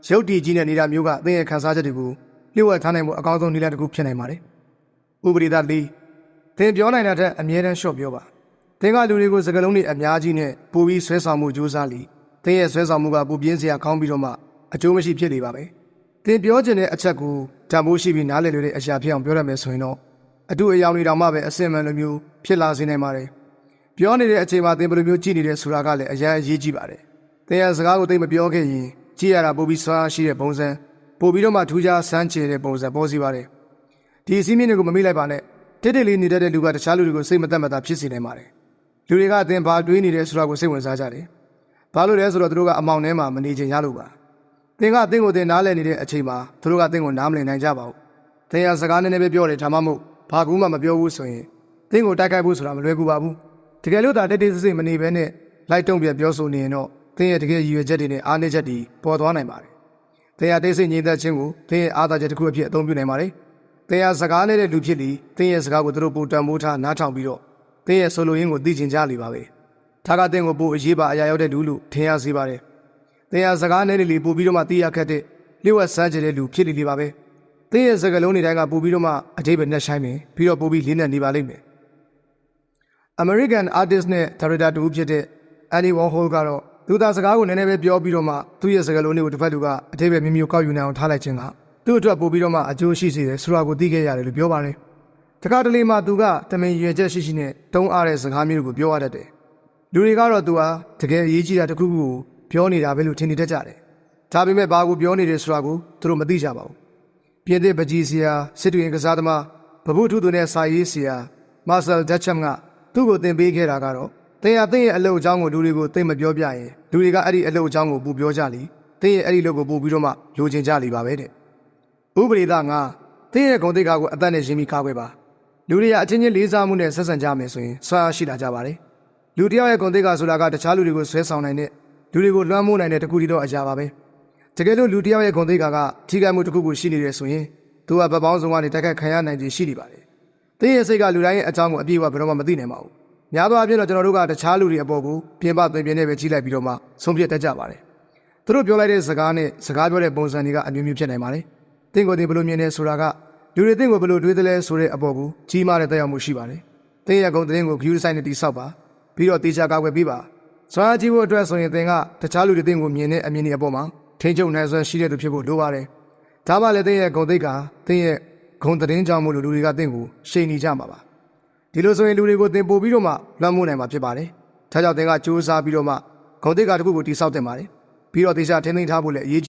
ရုပ်တည်ကြီးနဲ့နေတာမျိုးကသင်ရဲ့ခံစားချက်တွေကိုလျှို့ဝှက်ထားနိုင်မှုအကောင်းဆုံးနည်းလမ်းတစ်ခုဖြစ်နိုင်ပါတယ်။ဥပဒေသ၄သင်ပြောနိုင်တာတဲ့အမြဲတမ်းလျှော့ပြောပါ။သင်ကလူတွေကိုစကားလုံးတွေအများကြီးနဲ့ပိုပြီးဆွဲဆောင်မှုကြိုးစားလိသင်ရဲ့ဆွဲဆောင်မှုကပူပြင်းစရာကောင်းပြီးတော့မှအကျိုးမရှိဖြစ်နေပါပဲ။သင်ပြောချင်တဲ့အချက်ကိုတန်ဖိုးရှိပြီးနားလည်လို့တဲ့အရာဖြစ်အောင်ပြောရမယ်ဆိုရင်တော့အတူအယောင်တွေတောင်မှပဲအစင်မှန်လိုမျိုးဖြစ်လာစေနိုင်ပါတယ်။ပြောနေတဲ့အချိန်မှာသင်ဘယ်လိုမျိုးကြည့်နေတယ်ဆိုတာကလည်းအရင်အရေးကြီးပါတယ်။သင်ရဲ့စကားကိုသိမပြောခဲ့ရင်ကြည့်ရတာပိုပြီးဆွမ်းရှိတဲ့ပုံစံပိုပြီးတော့မှထူးခြားစမ်းချေတဲ့ပုံစံပေါ်စီပါတယ်။ဒီအစည်းအဝေးတွေကိုမမေ့လိုက်ပါနဲ့။တိတ်တိတ်လေးနေတဲ့လူကတခြားလူတွေကိုစိတ်မသက်မသာဖြစ်စေနိုင်ပါတယ်။လူတွေကအသင်ဘာတွေးနေတယ်ဆိုတာကိုစိတ်ဝင်စားကြတယ်။ဘာလို့လဲဆိုတော့သူတို့ကအမောင်ထဲမှာမနေချင်ရလို့ပါ။သင်ကအသင်ကိုသင်နားလည်နေတဲ့အချိန်မှာသူတို့ကသင်ကိုနားမလည်နိုင်ကြပါဘူး။သင်ရစကားနည်းနည်းပဲပြောတယ်ဒါမှမဟုတ်ဘာကူမှမပြောဘူးဆိုရင်သင်ကိုတိုက်ခိုက်ဖို့ဆိုတာမလွယ်ကူပါဘူး။တကယ်လို့ဒါတိတ်တိတ်ဆိတ်ဆိတ်မနေဘဲနဲ့လိုက်တုံ့ပြန်ပြောဆိုနေရင်တော့သင်ရဲ့တကယ်ရည်ရွယ်ချက်တွေနဲ့အားနည်းချက်တွေပေါ်သွားနိုင်ပါတယ်။သင်ရတိတ်ဆိတ်ငြိမ်သက်ခြင်းကိုသင်ရဲ့အားသာချက်တစ်ခုအဖြစ်အသုံးပြုနိုင်ပါတယ်။သင်ရစကားနဲ့တဲ့လူဖြစ်ပြီးသင်ရဲ့စကားကိုသူတို့ပိုတန်ဖိုးထားနားထောင်ပြီးတော့သင်ရဲ့ဆိုလိုရင်းကိုသိချင်ကြလိမ့်ပါပဲ။ဒါကသင်ကိုပိုအရေးပါအရာရောက်တဲ့လူလို့ထင်ရစေပါတယ်။သင်ရစကားနဲ့လေပို့ပြီးတော့မှသိရခက်တဲ့လျှို့ဝှက်စမ်းကြတဲ့လူဖြစ်နေပါပဲ။သင်ရဲ့စကားလုံးတွေတိုင်းကပို့ပြီးတော့မှအတိတ်ပဲနှက်ဆိုင်မယ်ပြီးတော့ပို့ပြီးလေးနက်နေပါလိမ့်မယ်။ American artist နဲ့ director တူဖြစ်တဲ့ Andy Warhol ကတော့သူသားစကားကိုနည်းနည်းပဲပြောပြီးတော့မှသူ့ရဲ့စကားလုံးတွေကိုတစ်ဖက်လူကအတိတ်ပဲမျိုးကောက်ယူနိုင်အောင်ထားလိုက်ခြင်းကသူ့အတွက်ပို့ပြီးတော့မှအကျိုးရှိစေတယ်ဆိုတာကိုသိခဲ့ရတယ်လို့ပြောပါတယ်။တခါတလေမှသူကတမင်ရွေချက်ရှိရှိနဲ့တုံးအားတဲ့စကားမျိုးကိုပြောရတတ်တယ်။လူတွေကတော့သူဟာတကယ်အရေးကြီးတာတစ်ခုခုကိုပြောနေတာပဲလို့ထင်နေတတ်ကြတယ်။ဒါပေမဲ့ဘာကိုပြောနေတယ်ဆိုတာကိုသူတို့မသိကြပါဘူး။ပြင်သစ်ပကြီးဆရာစစ်တူရင်ကစားသမားဗဗုထုသူနဲ့စာရေးဆရာမာဆယ်ဒက်ချမ်ကသူ့ကိုသင်ပေးခဲ့တာကတော့သင်ရဲ့အလုပ်အကြောင်းကိုလူတွေကိုသိမပြောပြရင်လူတွေကအဲ့ဒီအလုပ်အကြောင်းကိုပူပြောကြလိသင်ရဲ့အဲ့ဒီလုပ်ကိုပူပြီးတော့မှလိုချင်ကြလိပါပဲတဲ့ဥပဒေသားငါသင်ရဲ့ဂုဏ်သိက္ခာကိုအသက်နဲ့ရင်းပြီးကားခွဲပါလူတွေကအချင်းချင်းလေးစားမှုနဲ့ဆက်ဆံကြမယ်ဆိုရင်ဆွမ်းအားရှိလာကြပါတယ်လူတယောက်ရဲ့ဂုဏ်သိက္ခာဆိုတာကတခြားလူတွေကိုဆွဲဆောင်နိုင်တဲ့လူတွေကိုလွှမ်းမိုးနိုင်တဲ့တခုတည်းသောအရာပါပဲတကယ်လို့လူတယောက်ရဲ့ဂုဏ်သိက္ခာကထိခိုက်မှုတစ်ခုကိုရှိနေတယ်ဆိုရင်သူကဗပောင်းစုံကနေတိုက်ခိုက်ခံရနိုင်ခြင်းရှိနေပါတယ်သင်ရဲ့စိတ်ကလူတိုင်းရဲ့အကြောင်းကိုအပြည့်အဝဘယ်တော့မှမသိနိုင်ပါဘူးများသောအားဖြင့်တော့ကျွန်တော်တို့ကတခြားလူတွေအပေါ်ကိုပြင်ပသွင်ပြင်နဲ့ပဲကြီးလိုက်ပြီးတော့မှဆုံးဖြတ်တတ်ကြပါတယ်သူတို့ပြောလိုက်တဲ့စကားနဲ့စကားပြောတဲ့ပုံစံတွေကအမျိုးမျိုးဖြစ်နိုင်ပါတယ်သင်ကိုယ်သင်ဘယ်လိုမြင်နေဆိုတာကလူတွေသင်ကိုဘယ်လိုတွေးသလဲဆိုတဲ့အပေါ်ကိုကြီးမားတဲ့သက်ရောက်မှုရှိပါတယ်သင်ရဲ့ဂုဏ်သတင်းကိုဂရုစိုက်နဲ့တိဆောက်ပါပြီးတော့တေချာကာကွယ်ပေးပါစွမ်းအားကြီးဖို့အတွက်ဆိုရင်သင်ကတခြားလူတွေသင်ကိုမြင်တဲ့အမြင်တွေအပေါ်မှာထိန်းချုပ်နိုင်စွမ်းရှိတဲ့သူဖြစ်ဖို့လိုပါတယ်ဒါမှလည်းသင်ရဲ့ဂုဏ်သိက္ခာသင်ရဲ့ဂုဏ်သတင်းကြောင့်မို့လို့လူတွေကသင်ကိုရှိန်နေကြမှာပါဒီလိုဆိုရင်လူတွေကိုသင်ပို့ပြီးတော့မှလွှမ်းမိုးနိုင်မှာဖြစ်ပါတယ်ဒါကြောင့်သင်ကစူးစမ်းပြီးတော့မှဂုဏ်သိက္ခာတစ်ခုကိုတိဆောက်တင်ပါတယ်ပြီးတော့တေချာထိန်းသိမ်းထားဖို့လည်းအရေး